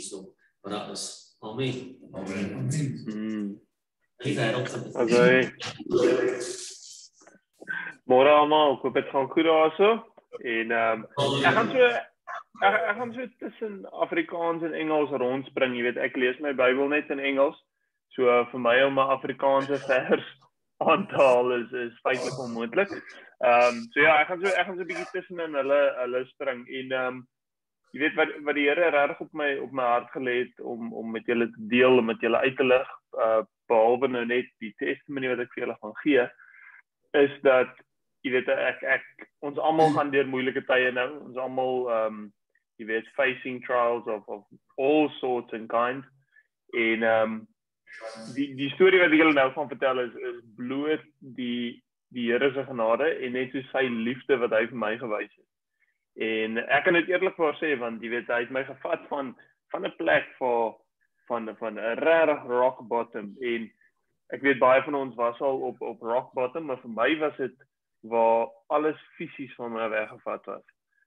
So, maar dat is amen. Amen. Die wêreld van Okay. Môre almal, ek hoop dit gaan goed daarso. En ek gaan so tussen Afrikaans en Engels rondspring. Jy weet, ek lees my Bybel net in Engels. So vir my om 'n Afrikaanse vers aan te haal is feitelik onmoontlik. So ja, ek gaan so 'n bietjie tussenin hulle spring en jy weet wat die Here regtig op my hart gelê het om met julle te deel, om met julle uit te lig, behalwe nou net die testimonie wat ek vir julle gaan gee, is dat jy weet ons almal gaan deur moeilike tye nou. Ons almal jy weet facing trials of all sorts and kinds. En die storie wat ek julle nou gaan vertel is bloot die Here se genade en net so sy liefde wat hy vir my gewys het. En ek kan dit eerlikwaar sê, want jy weet hy het my gevat van 'n plek van 'n regtig rock bottom, en ek weet baie van ons was al op rock bottom, maar vir my was dit waar alles fisies van my weggevat was.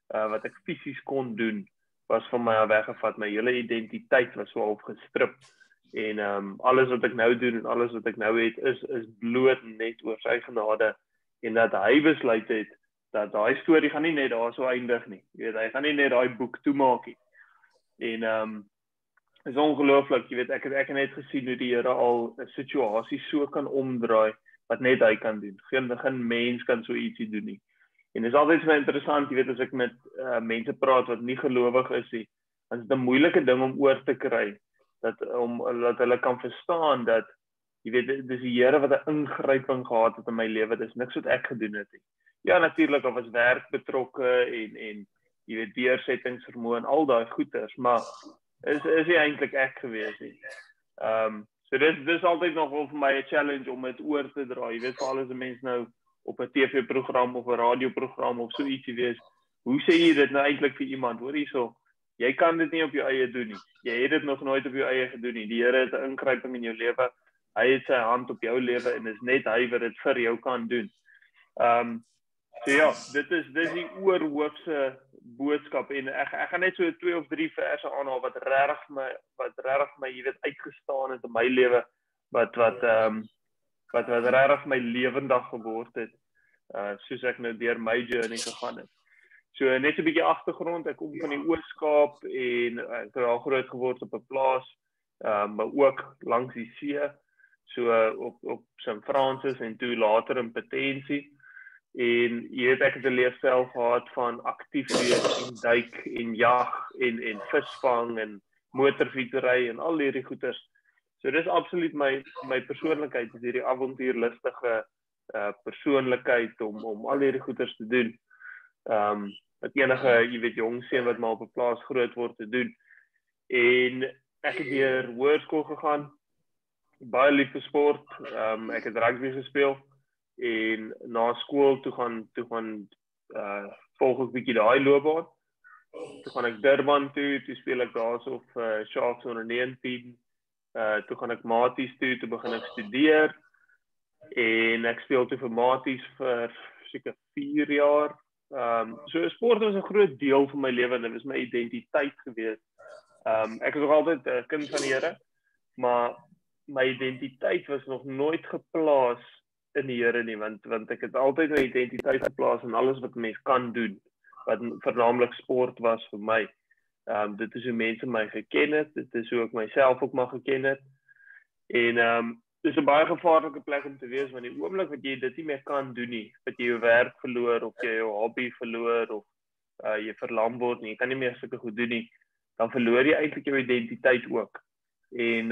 Wat ek fisies kon doen was van my weggevat. My hele identiteit was so opgestrip. En alles wat ek nou doen en alles wat ek nou het is bloot net oor sy genade, en dat hy besluit het dat daai storie gaan nie net daar so eindig nie. Jy weet, hy gaan nie net daai boek toemaak nie. En is ongelooflik, jy weet, ek het net gesien hoe die Here al 'n situasie so kan omdraai wat net hy kan doen. Geen mens kan so ietsie doen nie. En dit is altyd so interessant, jy weet, as ek met mense praat wat nie gelowig is nie, dan is dit 'n moeilike ding om oor te kry, dat hulle kan verstaan dat jy weet, dis die Here wat 'n ingryping gehad het in my lewe. Dis niks wat ek gedoen het nie. Ja, natuurlik, of was werk betrokke en jy weet deursettingsvermoë en al daai goeters, maar is nie eintlik ek gewees nie. So dis altyd nog vir my 'n challenge om dit oor te dra. Jy weet, veral as 'n mens nou op 'n TV-program of 'n radioprogram of so ietsie wees, hoe sê jy dit nou eintlik vir iemand? Hoor hierso, jy kan dit nie op jou eie doen nie. Jy het dit nog nooit op jou eie gedoen nie. Die Here het 'n ingryping in jou lewe. Hy het sy hand op jou lewe en is net hy wat dit vir jou kan doen. So ja, dit is die oorhoofse boodskap, en ek gaan net so 2 of 3 verse aanhaal wat regtig my jy weet uitgestaan het in my lewe, wat regtig my lewendig geword het, soos ek nou deur my journey gegaan het. So net 'n bietjie agtergrond, ek kom van die Oos-Kaap en ek het al groot geword op 'n plaas, maar ook langs die see, so op St. Francis en toe later in Potensie. En jy weet, ek het 'n leefstyl gehad van aktief wees en duik en jag en visvang en motorfietsry en al hierdie goeters. So dis absoluut my persoonlikheid, is hierdie avontuurlustige persoonlikheid om al hierdie goeters te doen. Wat enige, jy weet, jong seun wat maar op 'n plaas groot word te doen. En ek het deur hoërskool gegaan, baie lief vir sport. Ek het rugby gespeel. En na skool toe gaan volg ek bietjie daai loopbaan. Toe gaan ek Durban toe speel ek daarso vir Sharks onder 19. Toe gaan ek Maties toe begin ek studeer. En ek speel toe vir Maties vir seker 4 jaar. So sport was 'n groot deel van my lewe en dit was my identiteit gewees. Ek is nog altyd 'n kind van die Here, maar my identiteit was nog nooit geplaas in die Here nie, want ek het altyd my identiteit geplaas in alles wat mens kan doen, wat vernaamlik sport was vir my. Dit is hoe mense my geken het, dit is hoe ek myself ook maar geken het. En dis 'n baie gevaarlike plek om te wees, want die oomblik wat jy dit nie meer kan doen nie, dat jy jou werk verloor of jy jou hobby verloor of jy verlam word en jy kan nie meer sulke goed doen nie, dan verloor jy eintlik jou identiteit ook. En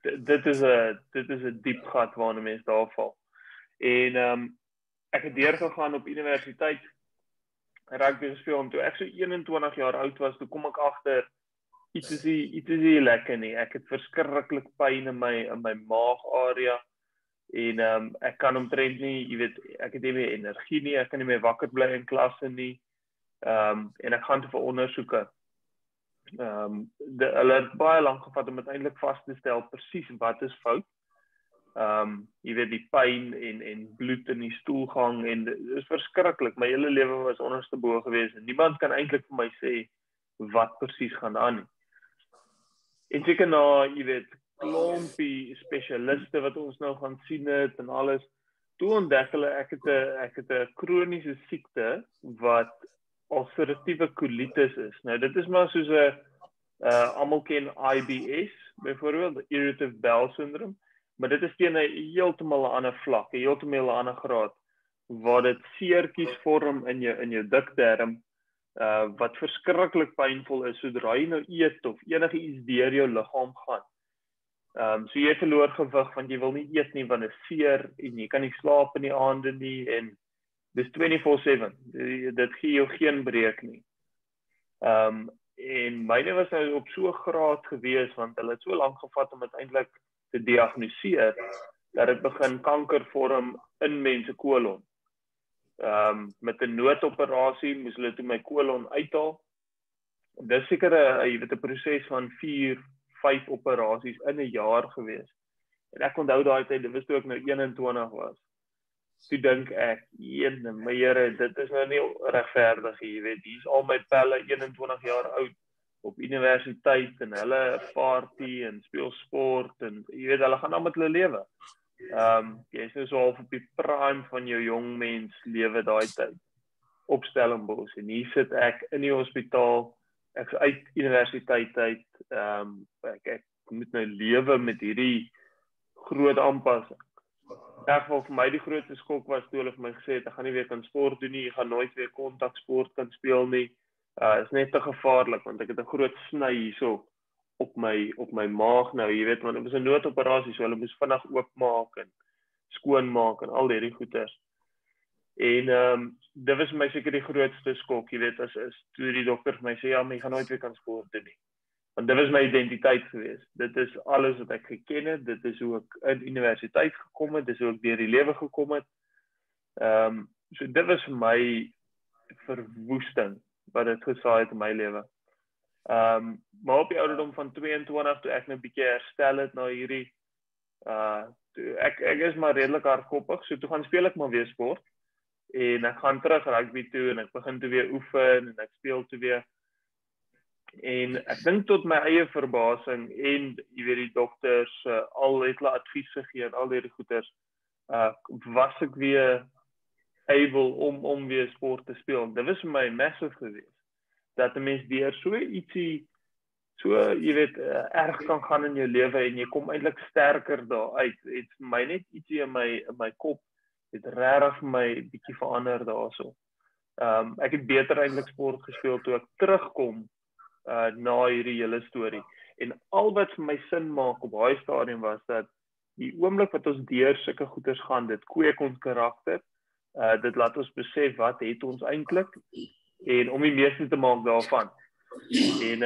dit is 'n diep gat waarna mens daar val. En ek het deurgegaan op universiteit, rugby gespeel, en toe ek so 21 jaar oud was, toe kom ek agter iets is nie lekker nie. Ek het verskriklik pyn in my maagarea, en ek kan omtrent nie, jy weet, ek het nie meer energie nie, ek kan nie meer wakker bly in klasse nie. En ek gaan toe vir ondersoeke. Hulle het baie lank gevat om uiteindelik vas te stel presies wat is fout. Jy weet, die pyn en bloed in die stoelgang, en dit is verskriklik. My hele lewe was onderste bo gewees en niemand kan eintlik vir my sê wat presies gaan aan nie. En seker na, jy weet, klompie spesialiste wat ons nou gaan sien het en alles, toe ontdek hulle ek het 'n kroniese siekte wat ulceratiewe colitis is. Nou dit is maar soos 'n almal ken IBS, byvoorbeeld irritable bowel syndrome, maar dit is teen 'n heeltemal 'n ander vlak, 'n heeltemal 'n ander graad, waar dit seertjies vorm in jou dikdarm, wat verskriklik pynvol is sodra jy nou eet of enige iets deur jou liggaam gaan. So jy verloor gewig want jy wil nie eet nie want dit is seer en jy kan nie slaap in die aande nie en dis 24/7. Dit gee jou geen breek nie. En myne was nou op so 'n graad gewees want hulle het so lank gevat om dit eintlik te diagnoseer dat dit begin kanker vorm in mense kolon. Met 'n noodoperasie moes hulle toe my kolon uithaal. Dis seker 'n proses van 4-5 operasies in 'n jaar gewees. En ek onthou daai tyd, dit was toe ek nou 21 was. Toe dink ek, my Here, dit is nou nie regverdig, jy weet, hier's al my pelle 21 jaar oud op universiteit en hulle party en speel sport en jy weet, hulle gaan aan met hulle lewe. Jy is nou so half op die prime van jou jong mens lewe daai tyd op Stellenbosch en hier sit ek in die hospitaal, ek is uit universiteit uit, ek moet nou lewe met hierdie groot aanpassing. In elk geval vir my die grootste skok was toe hulle vir my gesê het, ek gaan nie weer kan sport doen nie, jy gaan nooit weer kontaksport kan speel nie. Is net te gevaarlik want ek het 'n groot sny hierso op my maag nou, jy weet, want dit was 'n noodoperasie, so hulle moes vinnig oopmaak en skoonmaak en al hierdie goeters. En dit was vir my seker die grootste skok, jy weet, as toe die dokter vir my sê ja, maar jy gaan nooit weer kan sport doen nie. Want dit was my identiteit gewees. Dit is alles wat ek geken het, dit is hoe ek in universiteit gekom het, dit is hoe ek deur die lewe gekom het. So dit was vir my verwoesting wat dit gesaai het in my lewe. Maar op die ouderdom van 22 toe ek nou 'n bietjie herstel het na hierdie ek is maar redelik hardkoppig, so toe gaan speel ek maar weer sport en ek gaan terug rugby toe en ek begin toe weer oefen en ek speel toe weer. En ek dink tot my eie verbasing en jy weet die dokters al het hulle advies gegee en al hierdie goeters was ek weer able om weer sport te speel. Dit was vir my massive geweest dat 'n mens deur so ietsie jy weet erg kan gaan in jou lewe en jy kom eintlik sterker daar uit. Het vir my net ietsie in my kop het regtig vir my bietjie verander daarso. Ek het beter eintlik sport gespeel toe ek terugkom na hierdie hele storie. En al wat vir my sin maak op daai stadium was dat die oomblik wat ons deur sulke goeters gaan, dit kweek ons karakter. Dit laat ons besef wat het ons eintlik en om die meeste te maak daarvan. En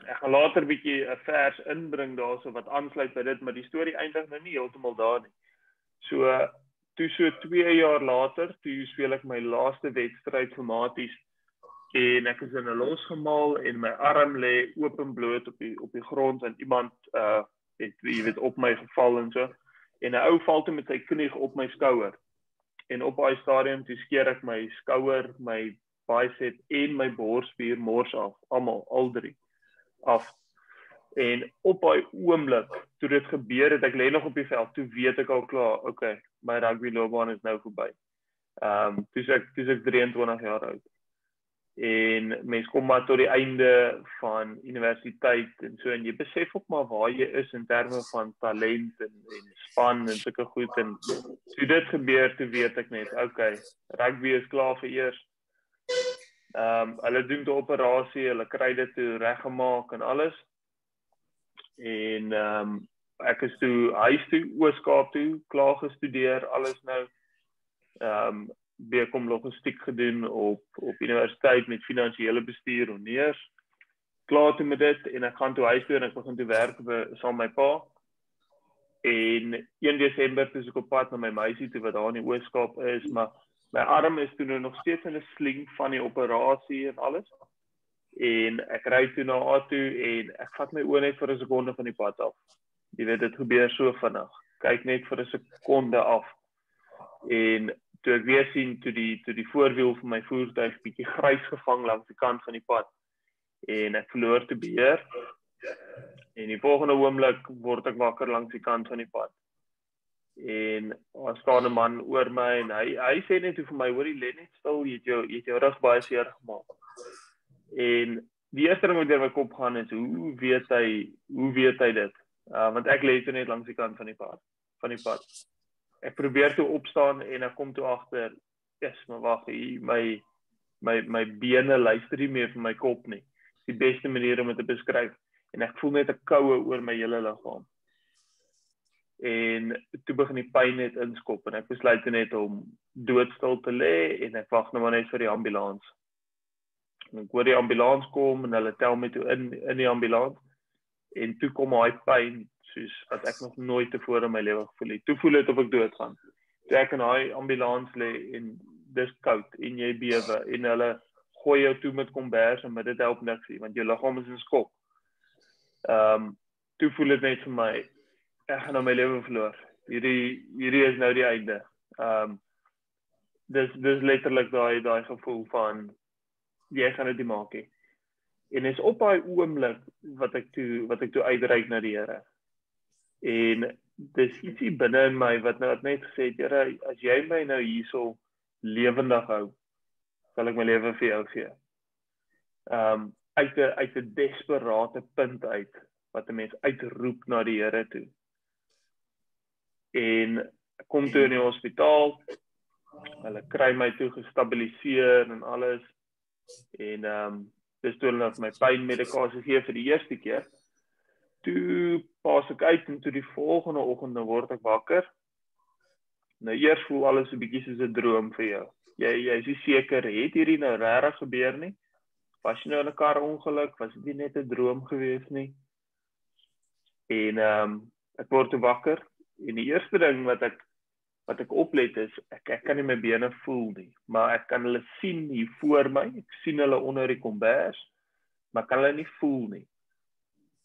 ek gaan later 'n bietjie 'n vers inbring daarso wat aansluit by dit, maar die storie eindig nou nie heeltemal daar nie. So 2 jaar later, toe speel ek my laaste wedstryd vir Maties en ek is in 'n losgemaal en my arm lê openbloot op die grond en iemand het jy weet op my geval en so. En 'n ou val toe met sy knie op my skouer. En op daai stadium toe skeer ek my skouer, my bicep en my borsspier mors af, al drie af. En op daai oomblik toe dit gebeur het, ek lê nog op die veld, toe weet ek al klaar, okay, my rugby loopbaan is nou verby. Toe is ek 23 jaar oud. En mens kom maar tot die einde van universiteit en so en jy besef ook maar waar jy is in terme van talent en span en sulke goed en toe dit gebeur toe weet ek net okay, rugby is klaar vir eers. Hulle doen 'n operasie, hulle kry dit toe reggemaak en alles. En ek is toe huis toe, Oos-Kaap toe, klaar gestudeer, alles nou. BCom logistiek gedoen op universiteit met finansiële bestuur honneurs. Klaar toe met dit en ek gaan toe huis toe en ek begin toe werk saam met my pa. En 1 Desember toe is ek op pad na my meisie toe wat daar in die Oos-Kaap is, maar my arm is toe nou nog steeds in 'n sling van die operasie en alles. En ek ry toe na A toe en ek vat my oë net vir 'n sekonde van die pad af. Jy weet dit gebeur so vinnig. Kyk net vir 'n sekonde af. En toe ek weer sien toe die voorwiel van my voertuig bietjie grys gevang langs die kant van die pad. En ek verloor te beheer. En die volgende oomblik word ek wakker langs die kant van die pad. En daar staan 'n man oor my en hy sê net vir my, hoorie, lê net stil, jy het jou rug baie seer gemaak. En die eerste ding wat deur my kop gaan is, hoe weet hy dit? Want ek lê toe net langs die kant van die pad. Ek probeer toe opstaan en ek kom toe agter, maar wag, my bene luister nie meer vir my kop nie. Die beste manier om dit te beskryf. En ek voel net 'n koue oor my hele liggaam. En toe begin die pyn net inskop en ek besluit net om doodstil te lê en ek wag nou maar net vir die ambulans. En ek hoor die ambulans kom en hulle tel my toe in die ambulans en toe kom daai pyn soos wat ek nog nooit tevore in my lewe gevoel het. Toe voel dit of ek doodgaan. Toe ek in daai ambulans lê en dis koud en jy bewe en hulle gooi jou toe met kombers en dit help niks nie want jou liggaam is in skok. Toe voel dit net vir my ek gaan nou my lewe verloor. Hierdie is nou die einde. Dis letterlik daai gevoel van jy gaan dit nie maak nie. En is op daai oomblik wat ek toe uitreik na die Here. En dis ietsie binne in my wat net gesê het, Here, as jy my nou hierso lewendig hou, sal ek my lewe vir jou gee. Uit 'n desperate punt uit wat 'n mens uitroep na die Here toe. En ek kom toe in die hospitaal. Hulle kry my toe gestabiliseer en alles. En dis toe hulle my pynmedikasie gee vir die eerste keer. Toe pas ek uit en toe die volgende oggend nou word ek wakker. Nou eers voel alles 'n bietjie soos 'n droom vir jou. Jy is nie seker het hierdie nou regtig gebeur nie. Was jy nou in 'n karongeluk? Was dit nie net 'n droom gewees nie? En ek word toe wakker en die eerste ding wat ek oplet is ek kan nie my bene voel nie, maar ek kan hulle sien hier voor my. Ek sien hulle onder die kombers, maar kan hulle nie voel nie.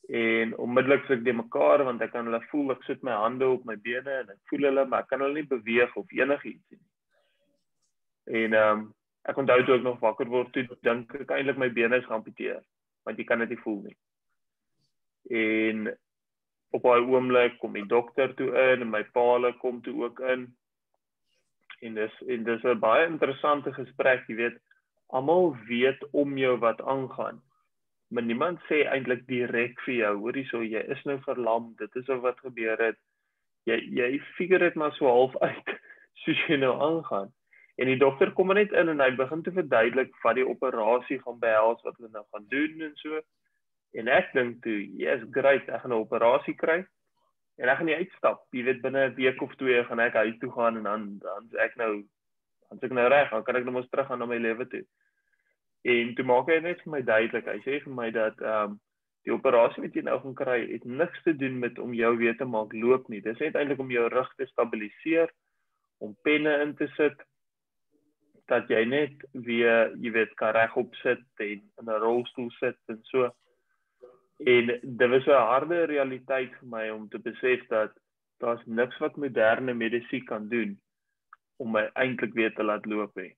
En onmiddellik sit ek die mekaar want ek kan hulle voel. Ek sit my hande op my bene en ek voel hulle, maar ek kan hulle nie beweeg of enigiets nie. En ek onthou toe ek nog wakker word, toe dink ek eintlik my bene is geamputeer, want jy kan dit nie voel nie. En op daai oomblik kom die dokter toe in en my paal kom toe ook in. En dis 'n baie interessante gesprek, jy weet. Almal weet om jou wat aangaan. Maar niemand sê eintlik direk vir jou, hoorie so, jy is nou verlam, dit is wat gebeur het. Jy figure dit maar so half uit, soos jy nou aangaan. En die dokter kom net in en hy begin te verduidelik wat die operasie gaan behels, wat hulle nou gaan doen en so. En ek dink toe, yes, great, ek gaan 'n operasie kry. En ek gaan nie uitstap. Jy weet, binne 'n week of 2 gaan ek huis toe gaan en dan is ek nou reg, dan kan ek nou mos terug gaan na my lewe toe. En toe maak hy net vir my duidelik. Hy sê vir my dat die operasie wat jy nou gaan kry het niks te doen met om jou weer te maak loop nie. Dis net eintlik om jou rug te stabiliseer, om penne in te sit, dat jy net weer, jy weet, kan regop sit en in 'n rolstoel sit en so. En dit was 'n harde realiteit vir my om te besef dat daar's niks wat moderne medisyne kan doen om my eintlik weer te laat loop hê.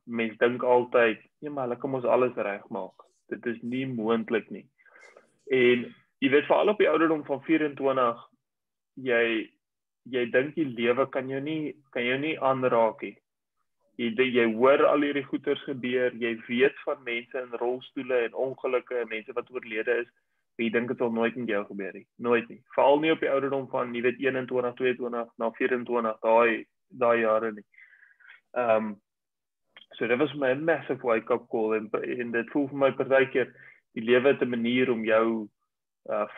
Mens dink altyd, ja, maar hulle kan mos alles regmaak. Dit is nie moontlik nie. En jy weet, veral op die ouderdom van 24, jy dink die lewe kan jou nie aanraak nie. Jy hoor al hierdie goeters gebeur, jy weet van mense in rolstoele en ongelukke en mense wat oorlede is, maar jy dink dit sal nooit met jou gebeur nie. Nooit nie. Veral nie op die ouderdom van, jy weet, 21, 22, na 24, daai jare nie. So dit was my massive wake-up call en dit voel vir my partykeer die lewe het 'n manier om jou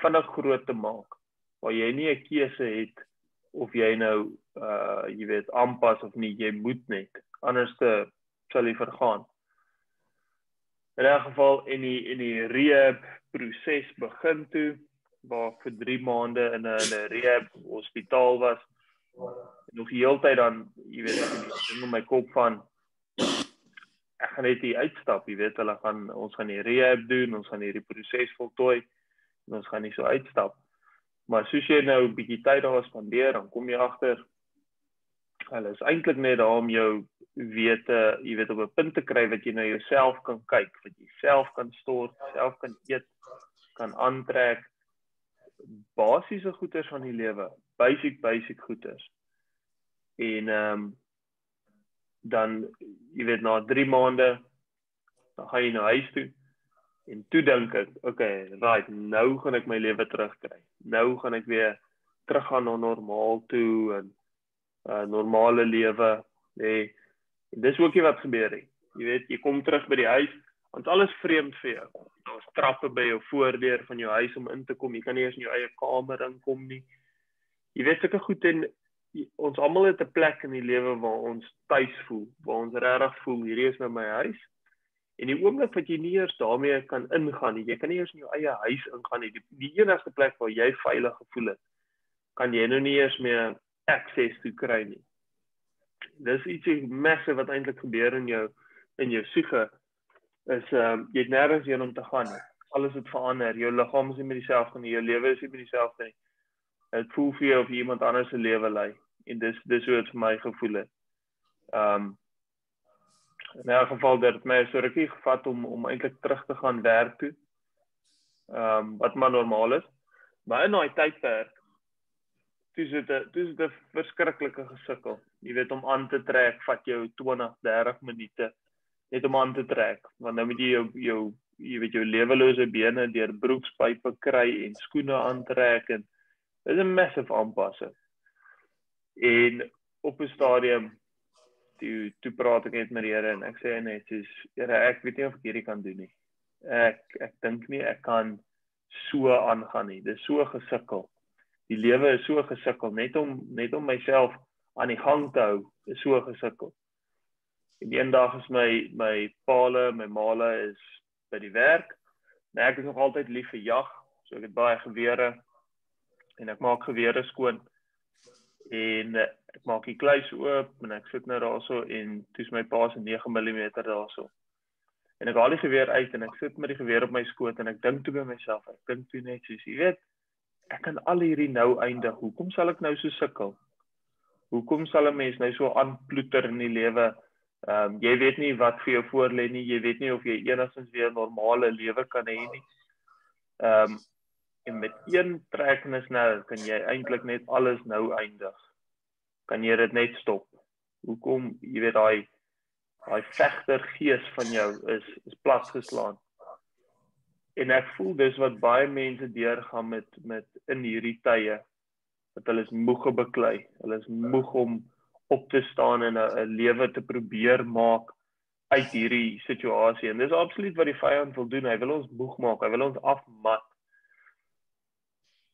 vinnig groot te maak, waar jy nie 'n keuse het of jy nou, jy weet, aanpas of nie, jy moet net, anders sal jy vergaan. In 'n geval, in die rehab proses begin toe, waar ek vir 3 maande in 'n rehab hospitaal was, en nog die hele tyd dan, jy weet, ek het die ding in my kop van, ek gaan net hier uitstap, jy weet, ons gaan die rehab doen, ons gaan hierdie proses voltooi, en ons gaan nie so uitstap. Maar soos jy nou 'n bietjie tyd daar spandeer, dan kom jy agter, hulle is eintlik net daar om jou jy weet, op 'n punt te kry wat jy na jouself kan kyk, wat jy self kan stort, self kan eet, kan aantrek, basiese goeders van die lewe, basic goeders. En dan, jy weet, na 3 maande, dan gaan jy na huis toe, en toe dink ek, okay, right, nou gaan ek my lewe terugkry. Nou gaan ek weer teruggaan na normaal toe, en normale lewe, en dis ook nie wat gebeur het. Jy weet, jy kom terug by die huis, want alles vreemd vir jou. Daar's trappe by jou voordeur van jou huis om in te kom, jy kan nie eens in jou eie kamer inkom nie. Jy weet, sulke goed, en ons almal het 'n plek in die lewe waar ons tuis voel, waar ons regtig voel, hierdie is nou my huis. En die oomblik wat jy nie eers daarmee kan ingaan nie, jy kan nie eers in jou eie huis ingaan nie, die enigste plek waar jy veilig gevoel het, kan jy nou nie eers meer access toe kry nie. Dis iets massive wat eintlik gebeur in jou siege, is jy het nêrens heen om te gaan nie. Alles het verander, jou liggaam is nie meer dieselfde nie, jou lewe is nie meer dieselfde nie. Het voel vir jou of jy iemand anders se lewe lei, en dis hoe het vir my gevoel het. In elk geval, dit het my so rukkie gevat om eintlik terug te gaan werk toe, wat maar normaal is, maar in daai tydperk, toe is dit 'n verskriklike gesukkel. Jy weet, om aan te trek, vat jou 20-30 minute, net om aan te trek, want nou moet jy jou lewelose bene deur broekspype kry, en skoene aantrek, en dit is 'n massive aanpassing. En op 'n stadium, toe praat ek net met die Here, en ek sê net, Here, ek weet nie of ek hierdie kan doen nie. Ek dink nie, ek kan so aangaan nie, dit is so gesukkel. Die lewe is so gesukkel, net om myself aan die gang te hou, is so gesukkel. En die een dag is my paale, my maale is by die werk, en ek is nog altyd lief vir jag, so ek het baie gewere, en ek maak gewere skoon, en ek maak die kluis oop, en ek sit nou daarso, en toe is my pa se 9mm daarso. En ek haal die geweer uit, en ek sit met die geweer op my skoot, en ek dink toe by myself, ek dink toe net soos, jy weet, ek kan al hierdie nou eindig, hoekom sal ek nou so sukkel? Hoekom sal 'n mens nou so aanploeter in die lewe? Jy weet nie wat vir jou voorlê nie, jy weet nie of jy enigstens weer 'n normale lewe kan hê nie. En met een trekningsnel kan jy eintlik net alles nou eindig. Kan jy dit net stop? Hoekom, jy weet, daai vegtergees van jou is platgeslaan. En ek voel dis wat baie mense deurgaan met in hierdie tye, dat hulle is moeg beklei, hulle is moeg om op te staan en 'n lewe te probeer maak uit hierdie situasie. En dis absoluut wat die vyand wil doen, hy wil ons moeg maak, hy wil ons afmat.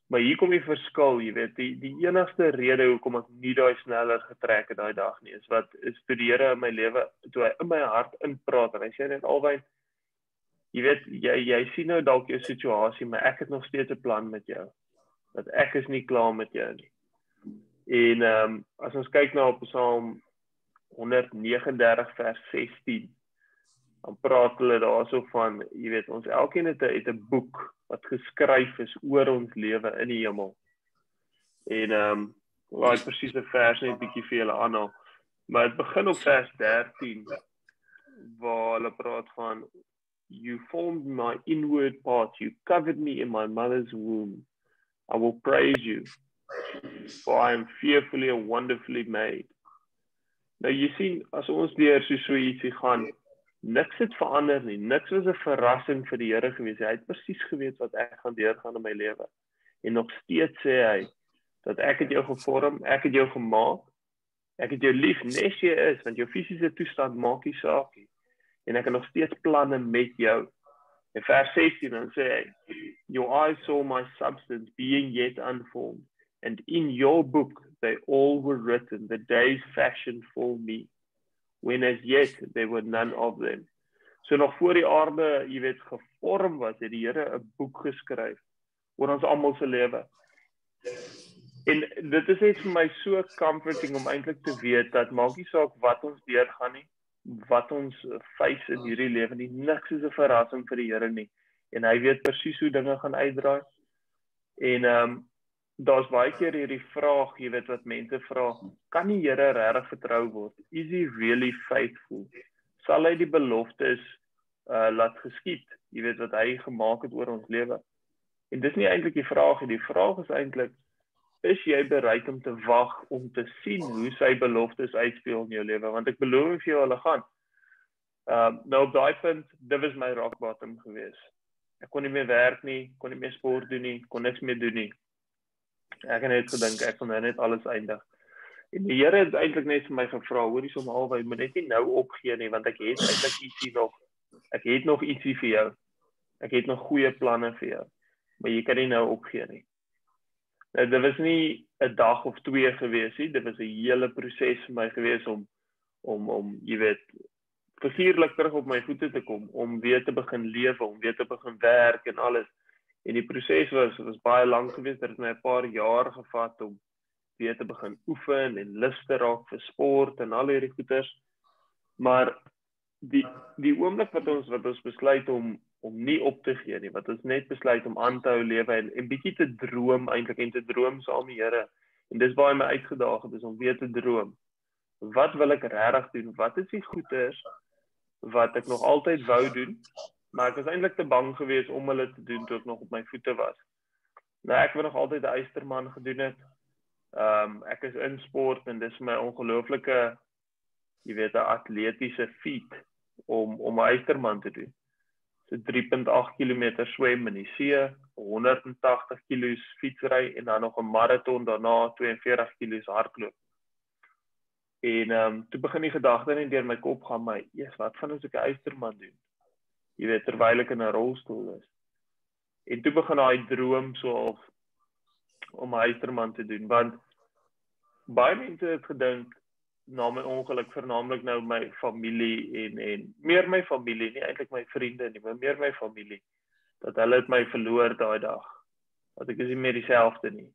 Maar hier kom die verskil, jy weet, die enigste rede hoekom ek nie daai sneller getrek het daai dag nie, is toe die Here in my lewe, toe hy in my hart inpraat, en hy sê net, Alwyn, jy weet, jy sien nou dalk jou situasie, maar ek het nog steeds 'n plan met jou, dat ek is nie klaar met jou nie. En as ons kyk na op Psalm 139 vers 16, dan praat hulle daarso van, jy weet, ons elkeen het 'n boek wat geskryf is oor ons lewe in die hemel. En laat ek presies 'n vers net 'n bietjie vir julle aanhaal. Maar dit begin op vers 13, waar hulle praat van, You formed my inward parts, you covered me in my mother's womb. I will praise you, for I am fearfully and wonderfully made. Nou jy sien, as ons deur so ietsie gaan, niks het verander nie, niks was 'n verrassing vir die Here gewees. Hy het presies geweet wat ek gaan deurgaan in my lewe. En nog steeds sê hy, dat ek het jou gevorm, ek het jou gemaak, ek het jou lief, nes jy is, want jou fisiese toestand maak nie saak nie. En ek het nog steeds planne met jou. In vers 16 dan sê hy, Your eyes saw my substance being yet unformed, and in your book they all were written, the days fashioned for me, when as yet there were none of them. So nog voor die aarde, jy weet, gevorm was, het die Here 'n boek geskryf oor ons almal se lewe. En dit is net vir my so comforting om eintlik te weet dat maak nie saak wat ons deurgaan nie, wat ons face in hierdie lewe nie, niks is 'n verrassing vir die Here nie. En hy weet presies hoe dinge gaan uitdraai. En daar's baie keer hierdie vraag, jy weet wat mense vra, kan die Here regtig vertrou word? Is he really faithful? Sal hy die beloftes laat geskied, jy weet wat hy gemaak het oor ons lewe? En dis nie eintlik die vraag nie. Die vraag is eintlik, is jy bereid om te wag om te sien hoe sy beloftes uitspeel in jou lewe? Want ek beloof vir jou, hulle gaan. Nou op daai punt, dit was my rock bottom gewees. Ek kon nie meer werk nie, kon nie meer sport doen nie, kon niks meer doen nie. Ek het net gedink, ek kon net alles eindig. En die Here het eintlik net vir my gevra, hoor hiersom albei, moet net nie nou opgee nie, want ek het eintlik ietsie nog. Ek het nog ietsie vir jou. Ek het nog goeie planne vir jou. Maar jy kan nie nou opgee nie. Nou, dit was nie 'n dag of 2 gewees nie, dit was 'n hele proses vir my gewees om jy weet, figuurlik terug op my voete te kom, om weer te begin lewe, om weer te begin werk en alles. En die proses was baie lank geweest, dit het my 'n paar jaar gevat om weer te begin oefen en lus te raak vir sport en al hierdie goeters. Maar die oomblik wat ons besluit om nie op te gee nie, wat ons net besluit om aan te hou lewe en bietjie te droom eintlik en te droom saam met die Here. En dis waar hy my uitgedaag het, is om weer te droom. Wat wil ek regtig doen? Wat is die goeters wat ek nog altyd wou doen, maar ek was eintlik te bang geweest om hulle te doen toe ek nog op my voete was. Nou, ek het nog altyd 'n eysterman gedoen het. Ek is in sport en dis my ongelooflike, jy weet, 'n atletiese feat om 'n eysterman te doen. So 3.8 km swem in die see, 180 kg fietsry en dan nog 'n maraton daarna, 42 kg hardloop. En toe begin die gedagte net deur my kop gaan, maar eers wat van as ek 'n eysterman doen? Jy weet, terwyl ek in 'n rolstoel is. En toe begin daai droom so om 'n eysterman te doen, want baie mense het gedink na my ongeluk, vernaamlik nou my familie en meer my familie, nie eintlik my vriende nie, maar meer my familie, dat hulle het my verloor daai dag, dat ek is nie meer dieselfde nie.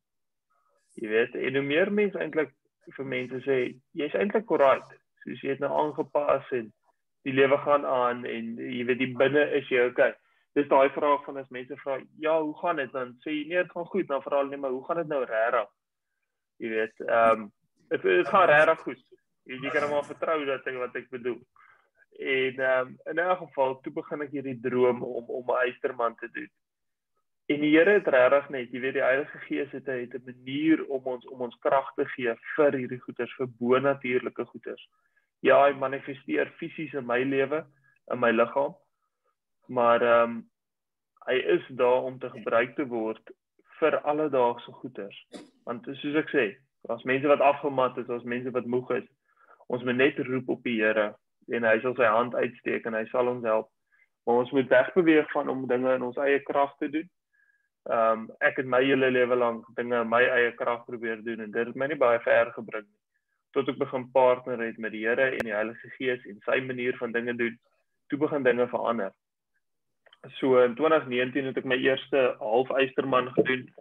Jy weet, en hoe meer mense eintlik vir mense sê, jy's eintlik alright, soos jy het nou aangepas en die lewe gaan aan en jy weet, die binne is jy okay. Dis daai vraag van as mense vra, ja, hoe gaan dit? Dan sê jy, nee, dit gaan goed, dan vra hulle net, maar hoe gaan dit nou regtig? Jy weet, dit gaan regtig goed. Jy kan maar vertrou dat wat ek bedoel. En in 'n geval, toe begin ek hierdie droom om 'n eysterman te doen. En die Here het regtig net, jy weet, die Heilige Gees het 'n manier om ons krag te gee vir hierdie goeders, vir bonatuurlike goeders. Ja, hy manifesteer fisies in my lewe, in my liggaam, maar hy is daar om te gebruik te word vir alledaagse goeders. Want soos ek sê, as mense wat afgemat is, as mense wat moeg is, ons moet net roep op die Here en hy sal sy hand uitsteek en hy sal ons help. Maar ons moet wegbeweeg van om dinge in ons eie krag te doen. Ek het my hele lewe lank dinge in my eie krag probeer doen en dit het my nie baie ver gebring nie. Tot ek begin partner het met die Here en die Heilige Gees en sy manier van dinge doen, toe begin dinge verander. So in 2019 het ek my eerste half-eysterman gedoen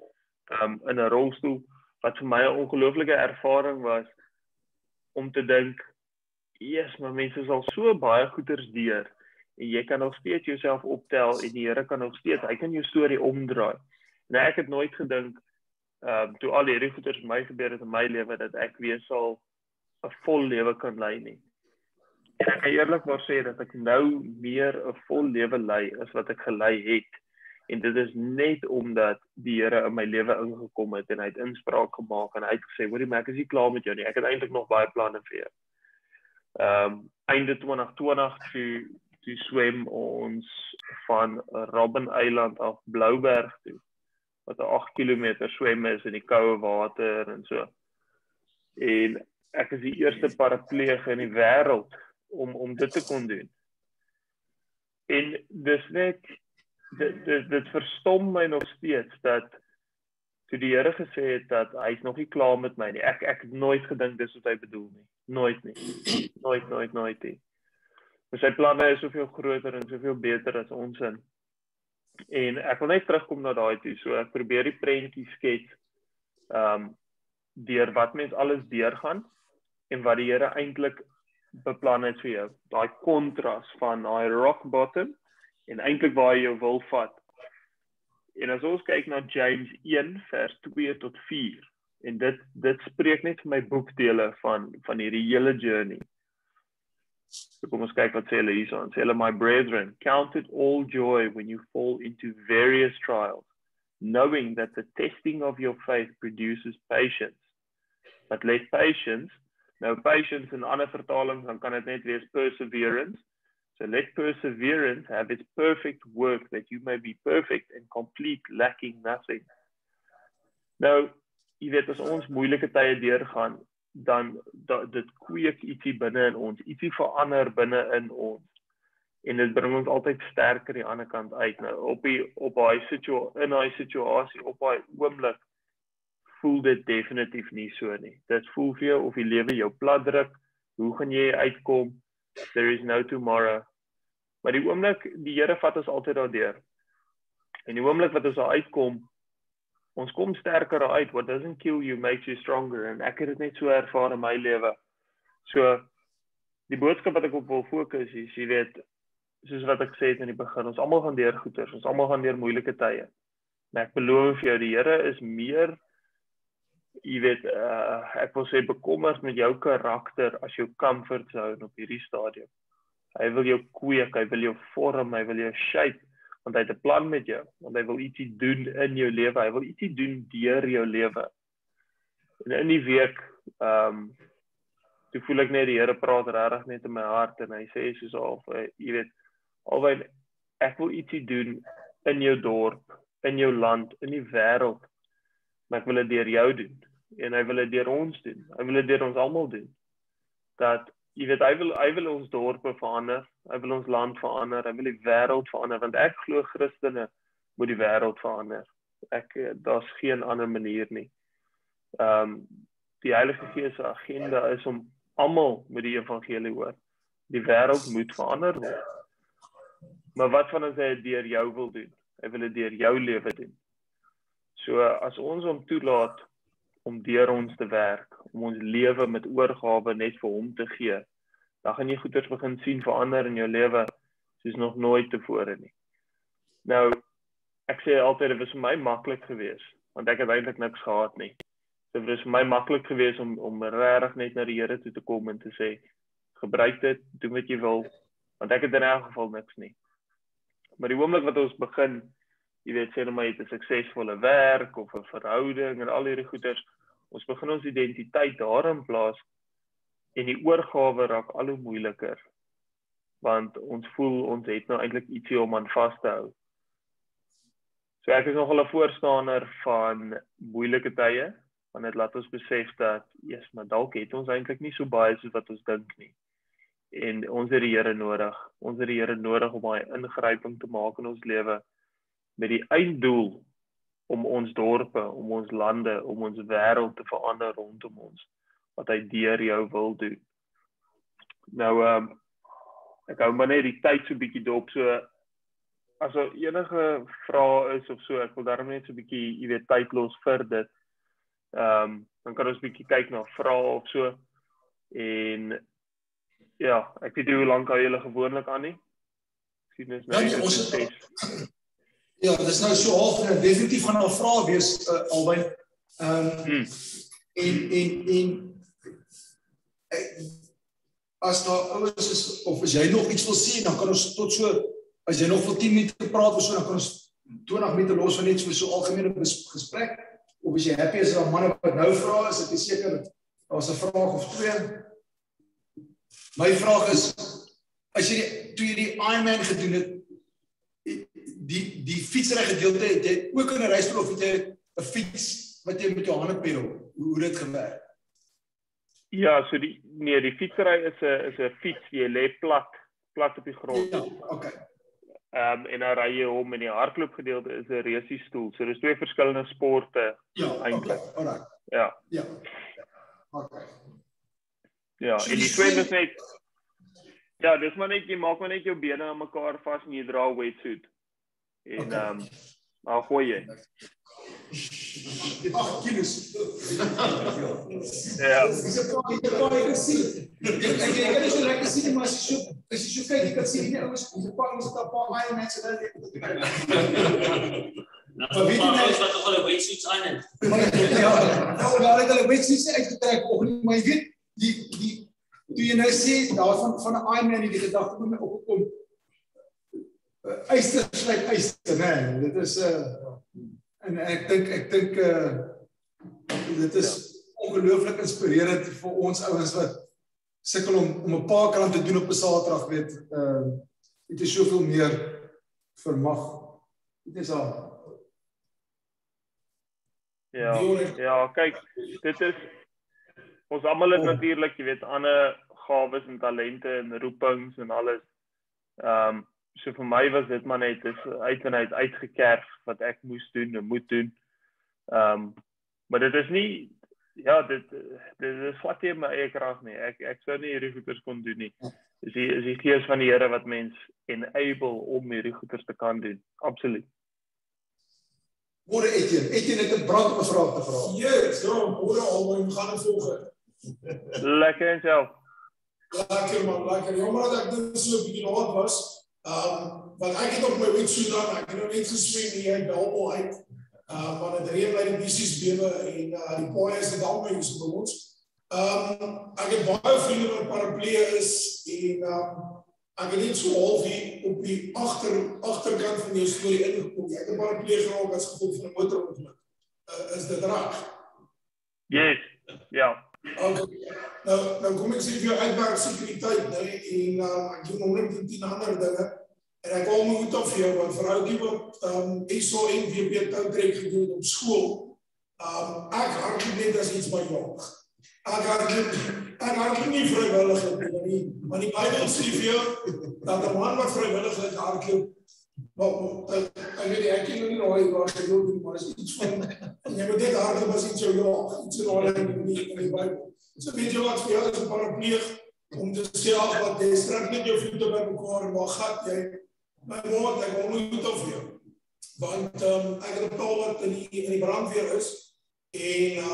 in 'n rolstoel, wat vir my 'n ongelooflike ervaring was om te dink, yes, maar mense sal so baie goeders deur en jy kan nog steeds jouself optel en die Here kan nog steeds, hy kan jou storie omdraai. En ek het nooit gedink toe al hierdie goeders vir my gebeur het in my lewe dat ek weer sal 'n vol lewe kan lei nie. En ek kan eerlikwaar sê dat ek nou meer 'n vol lewe lei as wat ek gelei het. En dit is net omdat die Here in my lewe ingekom het en hy het inspraak gemaak en hy het gesê, hoorie, maar ek is nie klaar met jou nie. Ek het eintlik nog baie planne vir jou. Einde 2020 toe swem ons van Robben-eiland af Blouberg toe, wat 'n 8 km swem is in die koue water en so. En ek is die eerste parapleeg in die wêreld om dit te kon doen. En dis net dit verstom my nog steeds dat toe die Here gesê het dat hy's nog nie klaar met my nie. Ek het nooit gedink dis wat hy bedoel nie. Nooit nie. Nooit nie. Maar sy planne is soveel groter en soveel beter as ons in. En ek wil net terugkom na daai toe. So ek probeer die prentjie skets deur wat mens alles deurgaan en wat die Here eintlik beplan het vir jou. Daai kontras van daai rock bottom en eintlik waar jy jou wil vat. En as ons kyk na James 1 vers 2 tot 4 en dit spreek net vir my boekdele van hierdie hele journey. So kom ons kyk wat sê hulle hierson. Sê hulle, my brethren, count it all joy when you fall into various trials, knowing that the testing of your faith produces patience. But let patience, nou patience in ander vertalings, dan kan dit net wees perseverance. So let perseverance have its perfect work, that you may be perfect and complete, lacking nothing. Nou, jy weet, as ons moeilike tye deurgaan, dan dit kweek ietsie binne in ons, ietsie verander binne in ons. En dit bring ons altyd sterker die ander kant uit. Nou, in daai situasie, op daai oomblik, voel dit definitief nie so nie. Dit voel vir jou of die lewe jou plat druk, hoe gaan jy uitkom? There is no tomorrow. Maar die oomblik, die Here vat ons altyd daardeur. En die oomblik wat ons daar uitkom, ons kom sterker uit. What doesn't kill you makes you stronger. En ek het dit net so ervaar in my lewe. So, die boodskap wat ek op wil fokus is, jy weet, soos wat ek sê het in die begin, ons almal gaan deur goeters, ons almal gaan deur moeilike tye. En ek beloof jou, die Here is meer, jy weet, ek wil sê bekommerd met jou karakter as jou comfort zone op hierdie stadium. Hy wil jou kweek, hy wil jou vorm, hy wil jou shape, want hy het 'n plan met jou, want hy wil ietsie doen in jou lewe, hy wil ietsie doen deur jou lewe. En in die week, toe voel ek net die Here praat regtig net in my hart, en hy sê soos al, jy weet, alweer, ek wil ietsie doen in jou dorp, in jou land, in die wêreld, maar ek wil dit deur jou doen, en hy wil dit deur ons doen, hy wil dit deur ons almal doen, dat, jy weet, hy wil ons dorpe verander, hy wil ons land verander, hy wil die wêreld verander, want ek glo Christene moet die wêreld verander, daar's geen ander manier nie. Die Heilige Gees se agenda is om almal met die evangelie hoor, die wêreld moet verander word. Maar wat van as hy dit deur jou wil doen? Hy wil dit deur jou lewe doen. So as ons hom toelaat om deur ons te werk, om ons lewe met oorgawe net vir hom te gee, dan gaan jy goeders begin sien verander in jou lewe soos nog nooit tevore nie. Nou, ek sê altyd, dit was vir my maklik geweest, want ek het eintlik niks gehad nie. Dit was vir my maklik geweest om regtig net na die Here toe te kom en te sê, gebruik dit, doen wat jy wil, want ek het in elk geval niks nie. Maar die oomblik wat ons begin, jy weet, sê nou maar, jy het 'n suksesvolle werk, of 'n verhouding, en al hierdie goeders, ons begin ons identiteit daarin plaas, en die oorgawe raak al hoe moeiliker, want ons voel, ons het nou eintlik ietsie om aan vas te hou. So ek is nogal 'n voorstander van moeilike tye, want dit laat ons besef dat, yes, maar dalk het ons eintlik nie so baie soos wat ons dink nie. En ons het die Here nodig. Ons het die Here nodig om daai ingryping te maak in ons lewe, met die einddoel om ons dorpe, om ons lande, om ons wêreld te verander rondom ons, wat hy deur jou wil doen. Nou, ek hou maar net die tyd so bietjie dop, so as daar enige vrae is of so, ek wil daarom net so bietjie, jy weet, tyd los vir dit. Dan kan ons bietjie kyk na vrae of so, en ja, ek weet nie hoe lank hou julle gewoonlik aan nie. Sien dis nou ja, dis nou so half, definitief gaan daar vrae wees, albei. En as daar ouers is, of as jy nog iets wil sê, dan kan ons tot so, as jy nog vir 10 minute praat of so, dan kan ons 20 minute los van net so algemene gesprek, of as jy happy is dat manne wat nou vra is, ek is seker, daar's 'n vraag of twee. My vraag is, as jy toe jy die Ironman gedoen het, die fietsry gedeelte, het jy ook in 'n rystool of het jy 'n fiets wat jy met jou hande pedal? Hoe dit gewerk? Ja, so die fietsry is 'n fiets, jy lê plat op die grond. Ja, okay. En dan ry jy hom, en die hardloopgedeelte is 'n resistool. So dis twee verskillende sporte eintlik. Okay, alright. Ja. Okay. Ja, en die swem is net, ja, dis maar net, jy maak maar net jou bene aan mekaar vas en jy dra 'n wetsuit. En dan gooi jy. 8 kilos. Ja. Dis 'n paar gesien. Ek kan nie so lekker sien, maar as jy so kyk, jy kan sien die ouens op die pad, ons het 'n paar Iron mense daar. Maar weet jy wat nog al 'n wetsuits aan het? Ja, nou het hulle wetsuits uitgetrek of nie, maar jy weet, toe jy nou sê daarvan 'n Iron man, die gedagte moet my opkom. Yster slyp yster, nee, dit is En ek dink dit is ongelooflik inspirerend vir ons ouens wat sukkel om 'n paar krant te doen op 'n Saterdag, weet. Dit is soveel meer vermag. Dit is al. Ja, kyk, dit is ons almal het natuurlik, jy weet, ander gawes en talente en roepings en alles. So vir my was dit maar net uit en uit uitgekerf wat ek moes doen en moet doen. Maar dit is nie, ja, dit is wat jy my eie krag nie. Ek sou nie hierdie goeders kon doen nie. Dis die gees van die Here wat mens enable om hierdie goeders te kan doen. Absoluut. Môre Etienne het 'n brandende vraag te vra. Ja, môre albei gaan dit volg. Lekker en self. Lekker man, lekker. Jammer dat ek dit so 'n bietjie laat was. Want ek het op my wetsuit dan, ek het nou net geswem hier uit Belmo uit. Maar het reën by die bissies bewe en die paaie is net almal hier so by ons. Ek het baie vriende wat paraplee is en ek het net so half hier op die agterkant van jou storie ingekom. Jy het 'n paraplee geraak as gevolg van 'n motorongeluk. Is dit reg? Yes, ja. Okay. Nou kom ek sê vir jou uitwerk sekuriteit, nee, en ek doen 110 ander dinge. En ek wil my goed af vir jou, want vir ouetjie wat SO en WP toutrek gedoen het op skool, ek hardloop net as iets my jaag. Ek hardloop nie vrywillig nie, want die Bybel sê vir jou, dat 'n man wat vrywillig hardloop, ek weet ek ken nie nou waar ek loop, maar is iets van, jy moet net hardloop as iets jou jaag, iets in orde in die Bybel. So weet jy wat vir jou is 'n parapleeg, om te sê, wat jy strak net jou voete by mekaar en waar gat jy, my woord, ek wil nie goed af jou, want ek het 'n pa wat in die brandweer is, en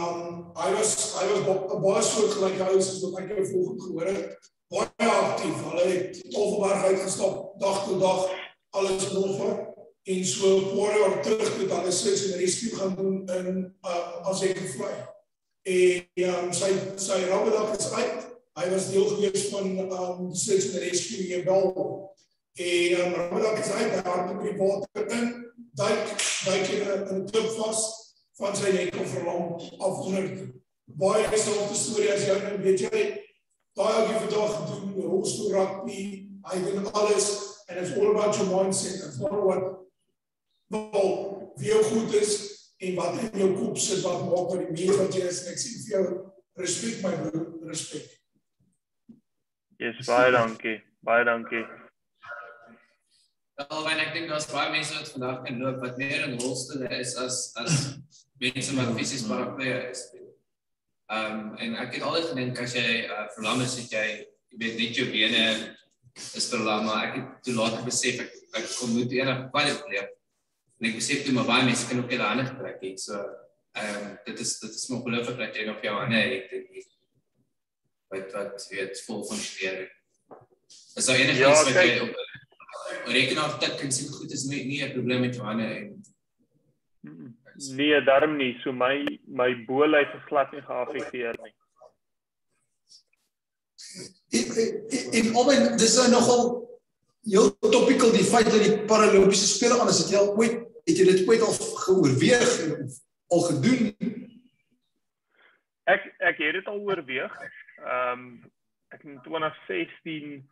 hy was 'n baie soortgelyke ou soos wat ek jou volgende gehoor het, baie aktief, hulle het Tafelberg uitgestap, dag tot dag, alles nog wat, en so 'n paar jaar terug het hulle search and rescue gaan doen in Azekovlei. En sy Ramadan is uit, hy was deel gewees van search and rescue hier in Belmo. En Ramadan is uit, hy hardloop die water in, duik in 'n klip vas, van sy nek of verlam af. Baie dieselfde storie as jou, weet jy, daai ouetjie vandag gedoen, rolstoel rugby, hy doen alles, and it's all about your mindset, it's not what, wie jou goed is, en wat in jou kop sit, wat maak met die mens wat jy is, en ek sê vir jou, respect my broer, respect. Yes, baie dankie, baie dankie. Alwen ek dink daar's baie mense wat vandag kan loop wat meer in rolstoele is as mense wat fisies paraplee is. En ek het altyd gedink as jy verlam is, het jy weet net jou bene is verlam, maar ek het toe later besef ek kon moet enig paraplee. En ek besef toe maar baie mense kan ook hulle hande gebruik het. So dit is ongelooflik dat jy nog jou hande het wat weet vol funksioneer. Is daar enige iets wat jy op rekenaar tik en sien goed is nie 'n probleem met jou hande Nee, daarom nie. So my bolyf is glad nie geaffekteer nie. En albei, dis nogal heel topical die feit dat die Paralimpiese spele aan is. Het jy dit ooit al geoorweeg of al gedoen? Ek het dit al oorweeg. Ek in 2016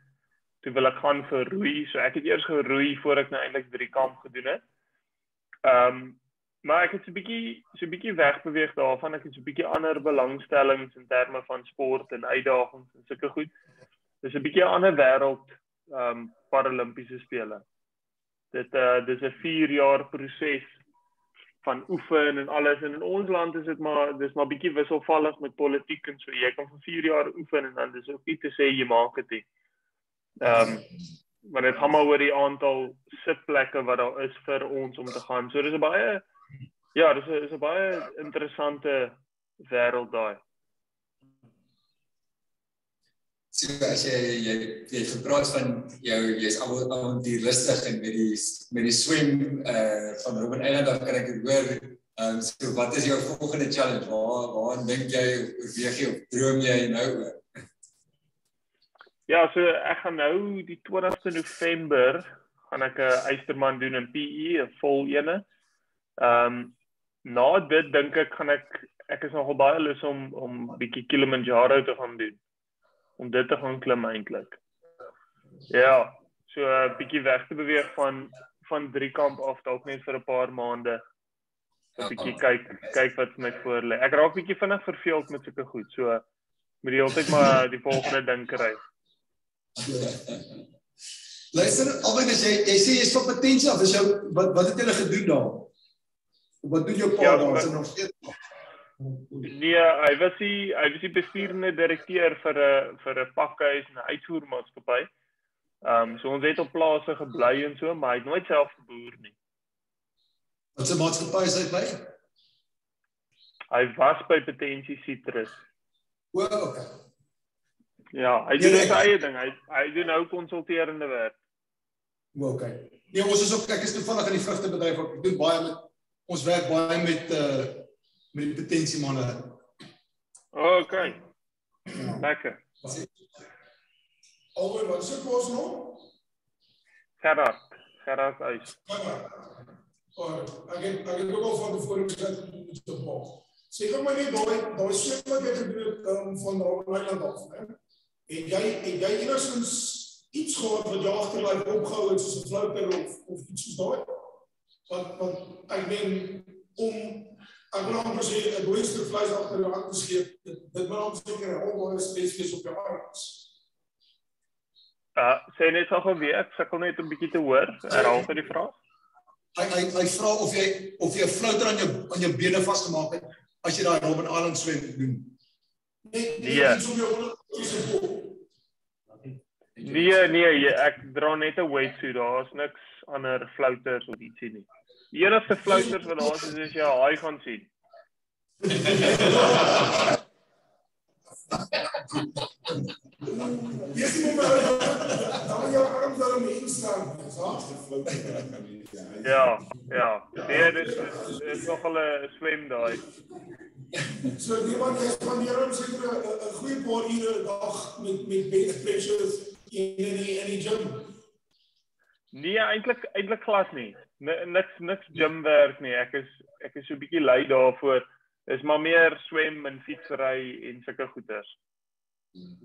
toe wil ek gaan vir roei. So ek het eers geroei voor ek nou eintlik by die kamp gedoen het. Maar ek het so 'n bietjie wegbeweeg daarvan. Ek het so 'n bietjie ander belangstellings in terme van sport en uitdagings en sulke goed. Dis 'n bietjie 'n ander wêreld Paralimpiese spele. Dis 'n 4 jaar proses van oefen en alles. En in ons land is dit maar bietjie wisselvallig met politiek en so. Jy kan vir 4 jaar oefen en dan dis ook nie te sê jy maak dit nie. Maar dit gaan maar oor die aantal sitplekke wat daar is vir ons om te gaan. So dis 'n baie dis 'n baie interessante wêreld daai. So as jy gepraat van jy's avonturistig en met die swem van Robben Island, dan kan ek dit hoor. So wat is jou volgende challenge? Waar dink jy, oorweeg jy of droom jy nou oor? Ja, so ek gaan nou die 20ste November gaan ek 'n Eysterman doen in PE, 'n vol ene. na dit dink ek gaan ek is nogal baie lus om bietjie Kilimanjaro te gaan doen. Om dit te gaan klim eintlik. Ja, so 'n bietjie weg te beweeg van Driekamp af dalk net vir 'n paar maande. 'n Bietjie kyk wat vir my voor lê. Ek raak bietjie vinnig verveeld met sulke goed. So moet jy altyd maar die volgende ding kry. Luister, Alwyn, as jy sê jy's van Potensie af, is jou wat het julle gedoen daar? Wat doen jou pa daar? Is dit nog steeds? Nee, hy was die besturende direkteur vir 'n pakhuis en 'n uitvoermaatskappy. So ons het op plase gebly en so, maar hy het nooit self geboer nie. Wat se maatskappy is hy by? Hy was by Potensie Citrus. O, okay. Ja, hy doen sy eie ding. Hy doen nou konsulterende werk. O, okay. Nee, ek is toevallig in die vrugtebedryf. Ek doen baie ons werk baie met die Potensie manne. Okay. Ja. Lekker. Alweer, wat is dit kos nog? Gerard Uys. Ek het ook al van tevore gesê met te maak. Seker maar net daai swem wat jy gedoen het van Robben Island af, hè? En jy enigstens iets gehad wat jy agterbly opgehou het soos 'n flouter of iets soos daai? Want ek meen ek wil amper sê 'n dooie stuk vleis agter jou hand te skiet, dit moet amper seker 'n baie spesifies op jou arms. Sê net gou weer, ek sukkel net 'n bietjie te hoor. Herhaal vir die vraag. Hy vra of jy 'n flouter aan jou bene vasgemaak het as jy daai Robben Island swem doen. Nee, ek dra net 'n wetsuit. Daar's niks ander flouters of ietsie nie. Die enigste flouters wat daar is as jy 'n haai gaan sien. Ja. Nee, dit is nogal 'n swem daai. So iemand jy spandeer hom seker 'n goeie paar ure 'n dag met bench pressures in die gym. Nee, eintlik glad nie. Niks gymwerk nie. Ek is so 'n bietjie lui daarvoor. Dis maar meer swem en fietsry en sulke goeters.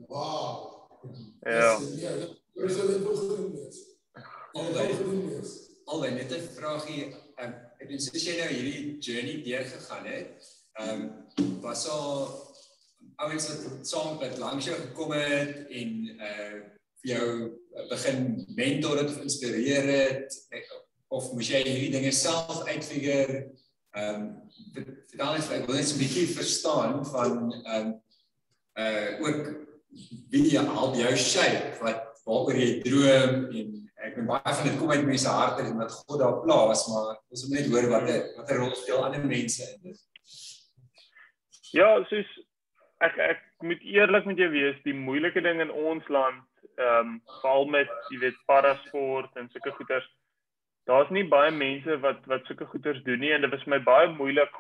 Wow. Ja. Is dit nog gedoen? Alwyn, net 'n vraagie. Ek dink soos jy nou hierdie journey deurgegaan het, was al ouens wat saam met langs jou gekom het en vir jou begin mentor het of inspireer het, of moes jy hierdie dinge self uitfigure? Vertel net, ek wil net so 'n bietjie verstaan van ook wie help jou shape, waaroor jy droom, en ek ben baie van dit kom uit mense harte en wat God daar plaas, maar ons moet net hoor wat 'n rol speel ander mense in dit. Ja, soos ek moet eerlik met jou wees, die moeilike ding in ons land, veral met, jy weet, parasport en sulke goeters, daar's nie baie mense wat sulke goeters doen nie, en dit was my baie moeilik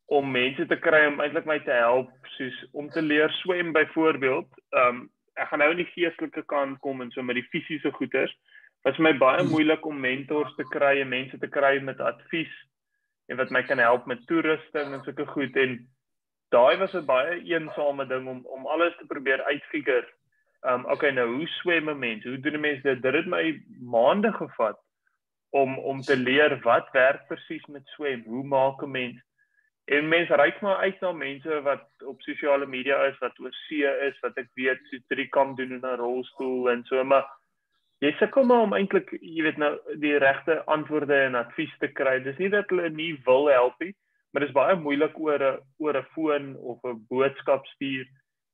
om mense te kry om eintlik my te help, soos om te leer swem byvoorbeeld. Ek gaan nou in die geestelike kant kom en so met die fisiese goeters. Was my baie moeilik om mentors te kry en mense te kry met advies en wat my kan help met toerusting en sulke goed, en daai was 'n baie eensame ding om alles te probeer uitfigure. Okay, nou hoe swem 'n mens? Hoe doen 'n mens dit? Dit het my maande gevat om te leer wat werk presies met swem. Hoe maak 'n mens? En mense reik maar uit na mense wat op sosiale media is, wat oor see is, wat ek weet, so Driekamp doen in 'n rolstoel en so, maar jy sukkel maar om eintlik, jy weet nou, die regte antwoorde en advies te kry. Dis nie dat hulle nie wil help nie, maar dis baie moeilik oor 'n foon of 'n boodskap stuur.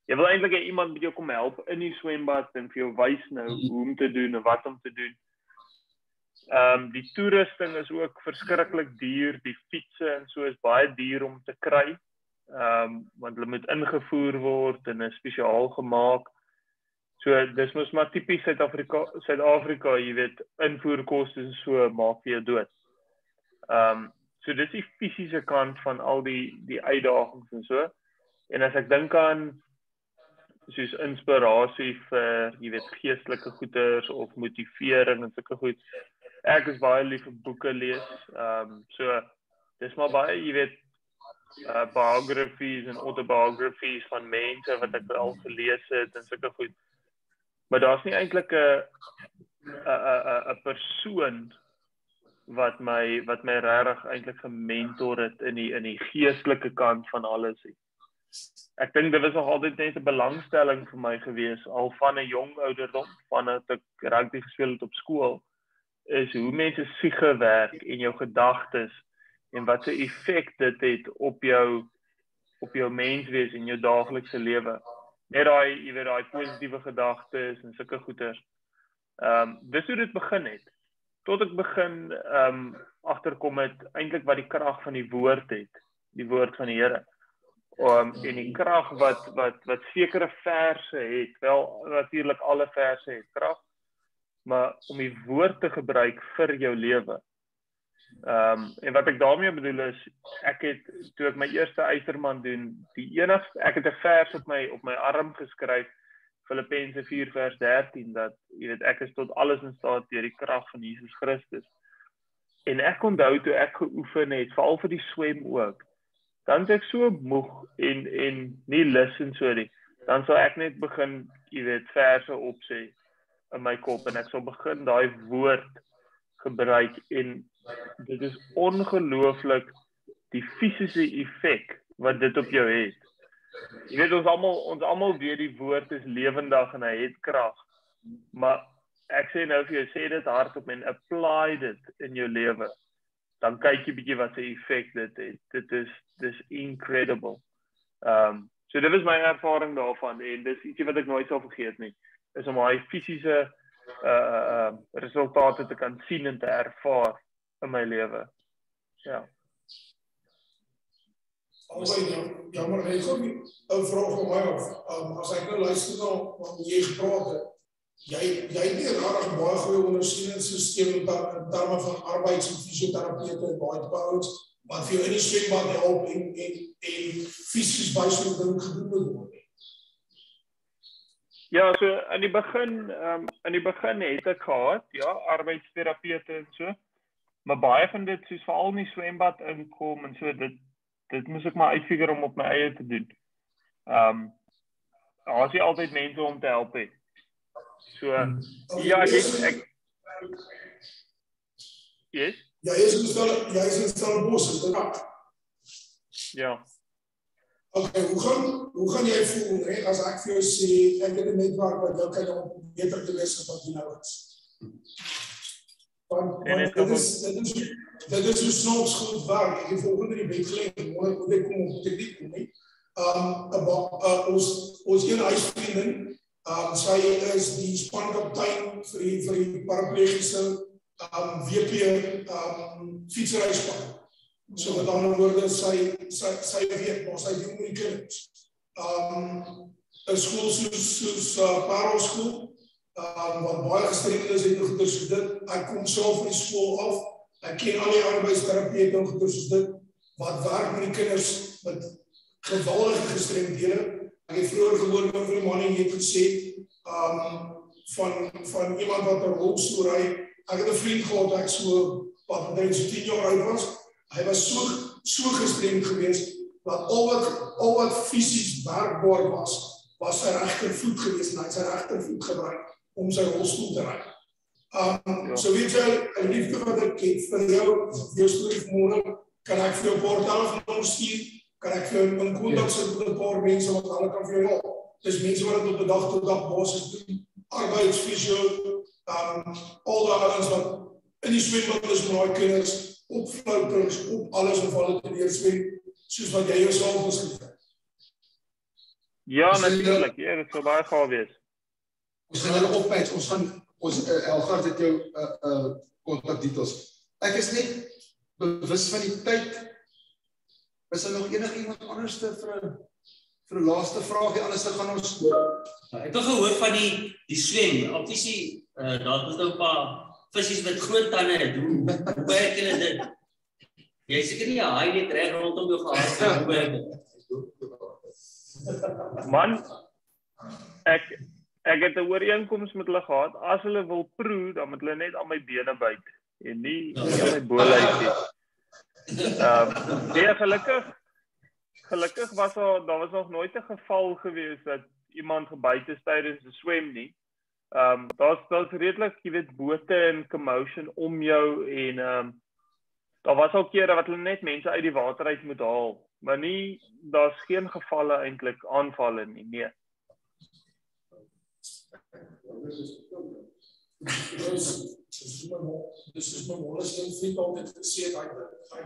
Jy wil eintlik hê iemand moet jou kom help in die swembad en vir jou wys nou hoe om te doen en wat om te doen. Die toerusting is ook verskriklik duur, die fietsse en so is baie duur om te kry, want hulle moet ingevoer word en is spesiaal gemaak. So dis mos maar tipies Suid-Afrika, jy weet, invoerkoste en so maak vir jou dood. So dis die fisiese kant van al die uitdagings en so. En as ek dink aan soos inspirasie vir, jy weet, geestelike goeters of motivering en sulke goed. Ek is baie lief vir boeke lees. So dis maar baie, jy weet, biographies en autobiographies van mense wat ek al gelees het en sulke goed. Maar daar's nie eintlik 'n persoon wat my regtig eintlik gementor het in die geestelike kant van alles. Ek dink dit was nog altyd net 'n belangstelling vir my gewees, al van 'n jong ouderdom, vanaf ek rugby gespeel het op skool, is hoe mense siege werk en jou gedagtes en wat se effek dit het op jou menswees en jou daaglikse lewe. Net daai positiewe gedagtes en sulke goeters. Dis hoe dit begin het. Tot ek begin agterkom het eintlik wat die krag van die woord het, die woord van die Here. En die krag wat sekere verse het, wel natuurlik alle verse het krag, maar om die woord te gebruik vir jou lewe. En wat ek daarmee bedoel is, toe ek my eerste Eysterman doen, ek het 'n vers op my arm geskryf, Filippense 4 vers 13, dat jy weet ek is tot alles in staat deur die krag van Jesus Christus. En ek onthou toe ek geoefen het, veral vir die swem ook, dan is ek so moeg en nie lus en so nie. Dan sal ek net begin, jy weet, verse opsê in my kop en ek sal begin daai woord gebruik en dit is ongelooflik die fisiese effek wat dit op jou het. Jy weet ons almal weet die woord is lewendig en hy het krag. Maar ek sê nou vir jou, sê dit hardop en apply dit in jou lewe. Dan kyk jy bietjie wat se effek dit het. Dit is incredible. So dit was my ervaring daarvan en dis ietsie wat ek nooit sal vergeet nie. Is om daai fisiese resultate te kan sien en te ervaar in my lewe. Ja. Jammer, hy kom 'n vraag van my af. As ek nou luister na wat jy gepraat het, jy het nie regtig baie goeie ondersteuningssisteem in terme van arbeids- en fisioterapeute en baie ouens wat vir jou in die swembad help en fisies bysou ding gedoen moet word. Ja, so in die begin het ek gehad, ja, arbeidsterapeute en so. Maar baie van dit, soos veral in die swembad inkom en so, dit moes ek maar uitfigure om op my eie te doen. Daar is nie altyd mense om te help het. So, ja, ek yes? Jy is in Stellenbosch, Ja. Okay, hoe gaan jy voel, hè, as ek vir jou sê, ek het 'n netwerk wat jou kan om beter te wees as wat jy nou is? Want dit is so snaaks goed werk. Ek het volgende die bed gelê, moet ek kom op die diep kom, nie? Ons een huisvriendin, sy is die spankaptein vir die paraplegiese WP fietsryspan. So met ander woorde, sy weet, maar sy doen met die kinders. 'n Skool soos Parelskool, wat baie gestremd is en goeie soos dit. Ek kom self van die skool af. Ek ken al die arbeidsterapeute en goeie soos dit, wat werk met die kinders met geweldige gestremdhede. Ek het vroeger gewoon vir die man en jy het gesê, van iemand wat 'n rolstoel ry. Ek het 'n vriend gehad, ek so 10 jaar oud was. Hy was so gestremd geweest, dat al wat fisies werkbaar was sy regtervoet geweest en hy het sy regtervoet gebruik om sy rolstoel te ry. So weet jy, 'n liefde wat ek het vir jou storie vanmôre, kan ek vir jou 'n paar telefoonnommers stuur, kan ek vir jou in kontak sit met 'n paar mense wat hulle kan vir jou help. Dis mense wat dit op 'n dag-tot-dag basis doen, arbeidsfisio, al daai ouens wat in die swembad is met daai kinders, op flouters, op alles of hulle te leer swem, soos wat jy jouself ons gedoen. Ja, natuurlijk, ja, dit sal baie gaaf wees. Ons gaan hulle opmatch, ons Elgaard het jou kontakdetails. Ek is net bewus van die tyd. Is daar nog iemand anders vir 'n laaste vraagie, anders dan gaan ons... Ek het gehoor van die swem, obviously, daar is nou 'n paar visies met groot tande het, hoe werk julle dit? Jy seker nie 'n haai net reg rondom jou gehad, hoe werk dit? Man, ek het 'n ooreenkoms met hulle gehad, as hulle wil proe, dan moet hulle net aan my bene byt, en nie aan my bolyf nie. Nee, gelukkig was daar was nog nooit 'n geval gewees dat iemand gebyt is tydens 'n swem nie. Daar's redelik, jy weet, bote en commotion om jou en daar was al kere wat hulle net mense uit die water uit moet haal, maar daar's geen gevalle eintlik aanvalle nie, nee. Dus is mijn moeder zijn vriend altijd gezegd, hij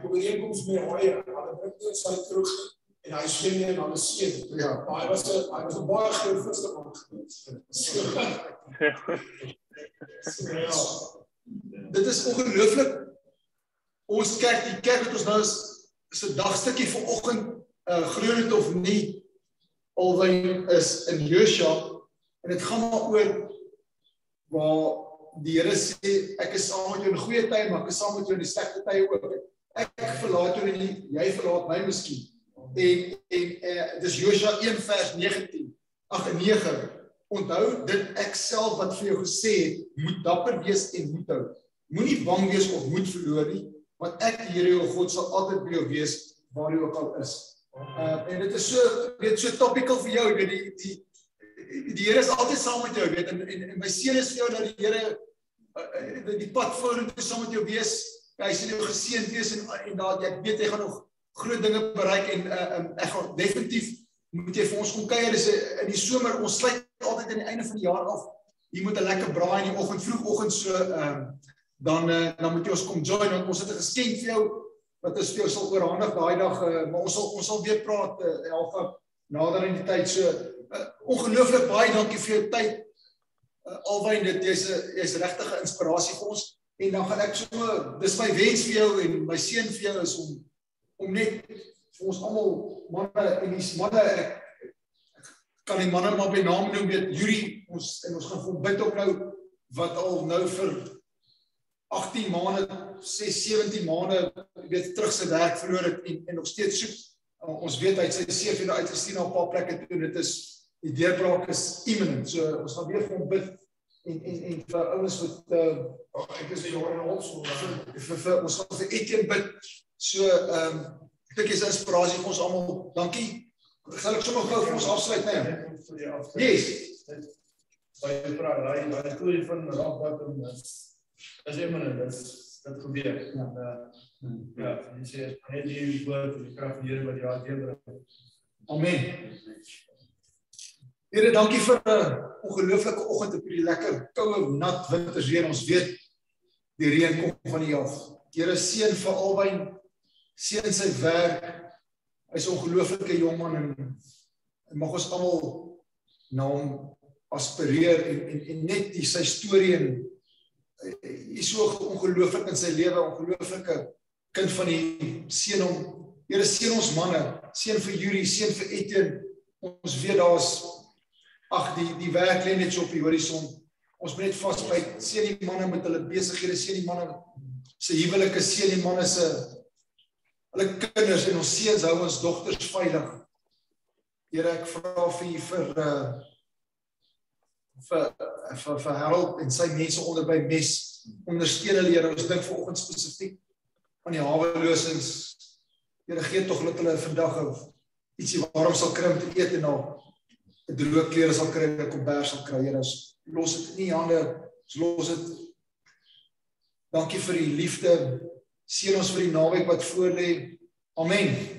overeenkomst met haaien, hij brengt het zijn terug en hij zwemde en alles zien. Ja. Maar hij was een baie groot visserman geweest. Dit is ongelooflik. Ons kerk, die kerk wat ons nou is 'n dagstukkie vanoggend glo dit of nie, Alwyn is in Josua en dit gaan maar oor waar die Here sê, ek is saam met jou in goeie tye, maar ek is saam met jou in die slegte tye ook. Ek verlaat jou nie, jy verlaat my miskien. En dis Josua 1 vers 19, 8 en 9. Onthou dit ek self wat vir jou gesê het, moet dapper wees en moed hou. Moenie bang wees of moed verloor nie, want ek die Here jou God sal altyd by jou wees waar jy ook al is. En dit is so topical vir jou, die Here is altyd saam met jou, weet, en my seun is vir jou dat die Here die pad vorentoe saam met jou wees. Hy sal jou geseënd wees en dat ek weet jy gaan nog groot dinge bereik en ek gaan definitief moet jy vir ons kom kuier. In die somer, ons sluit altyd aan die einde van die jaar af. Jy moet 'n lekker braai in die oggend, vroegoggend so dan moet jy ons kom join want ons het 'n geskenk vir jou wat is vir jou sal oorhandig daai dag, maar ons sal weer praat Elga nader in die tyd. So ongelooflik baie dankie vir jou tyd. Alwyn, jy's regtig 'n inspirasie vir ons en dan gaan ek so, dis my wens vir jou en my seën vir jou is om net vir ons almal manne en die manne, ek kan die manne maar by naam noem, weet Yuri, ons gaan vir hom bid op nou wat al nou vir 18 maande, 17 maande weet terug sy werk verloor het en nog steeds soek. Ons weet hy het sy CV nou uitgestuur na 'n paar plekke toe, dit is die deurbraak is imminent. So ons gaan weer vir hom bid en vir ouens wat ek is 'n jong en ons gaan vir Etienne bid. So ek dink is 'n inspirasie vir ons almal. Dankie. Sal ek sommer gou vir ons afsluit, né? Yes. Baie vrae, daai storie van rock bottom is imminent, dit gebeur. Ja, jy sê net die woord en die krag van die Here wat jy daar deurbring. Amen. Here, dankie vir 'n ongelooflike oggend op hierdie lekker koue, nat wintersreën. Ons weet die reën kom van die af. Here, seën vir Alwyn, seën sy werk. Hy's 'n ongelooflike jong man en mag ons almal na hom aspireer en net sy storie en hy is so ongelooflik in sy lewe, ongelooflike kind van die seën hom. Here, seën ons manne, seën vir Yuri, seën vir Etienne. Ons weet daar's die werk lê net so op die horison. Ons moet net vasbyt. Seën die manne met hulle besighede, seën die manne se huwelike, seën die manne se hulle kinders en ons seuns hou ons dogters veilig. Here, ek vra vir u vir Harold en sy mense onder by Mes. Ondersteun hulle, Here. Ons dink vanoggend spesifiek aan die hawelosings. Here, gee tog dat hulle vandag ietsie warm sal kry om te eet en na 'n droë klere sal kry, 'n kombers sal kry. Here, los dit in u hande. Los dit. Dankie vir u liefde. Seën ons vir die naweek wat voorlê. Amen.